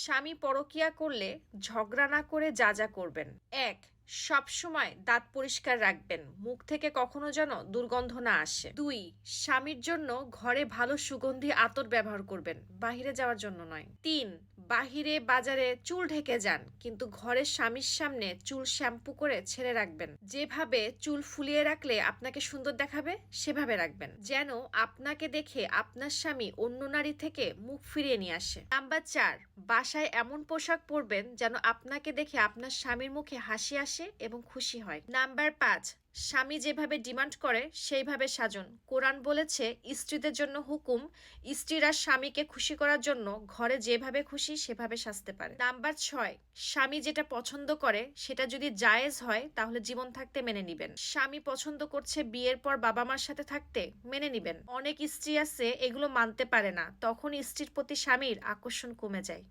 স্বামী পরকীয়া করলে ঝগড়া না করে যা যা করবেন। ১. সবসময় দাঁত পরিষ্কার রাখবেন, মুখ থেকে কখনো যেন দুর্গন্ধ না আসে। ২. স্বামীর জন্য ঘরে ভালো সুগন্ধি আতর ব্যবহার করবেন, বাহিরে যাওয়ার জন্য নয়। ৩. বাহিরে বাজারে চুল ঢেকে যান, কিন্তু ঘরের স্বামীর সামনে চুল শ্যাম্পু করে ছেড়ে রাখবেন। যেভাবে চুল ফুলিয়ে রাখলে আপনাকে সুন্দর দেখাবে সেভাবে রাখবেন, যেন আপনাকে দেখে আপনার স্বামী অন্য নারী থেকে মুখ ফিরিয়ে নিয়ে আসে। নাম্বার ৪. বাসায় এমন পোশাক পরবেন যেন আপনাকে দেখে আপনার স্বামীর মুখে হাসি আসে এবং খুশি হয়। নাম্বার ৫. স্বামী যেভাবে ডিমান্ড করে সেইভাবে সাজুন। কোরআন বলেছে, স্ত্রীদের জন্য হুকুম, স্ত্রীরা স্বামীকে খুশি করার জন্য ঘরে যেভাবে খুশি সেভাবে সাজতে পারে। নাম্বার ৬. স্বামী যেটা পছন্দ করে সেটা যদি জায়েজ হয় তাহলে জীবন থাকতে মেনে নিবেন। স্বামী পছন্দ করছে বিয়ের পর বাবা মার সাথে থাকতে, মেনে নিবেন। অনেক স্ত্রী আছে এগুলো মানতে পারে না, তখন স্ত্রীর প্রতি স্বামীর আকর্ষণ কমে যায়।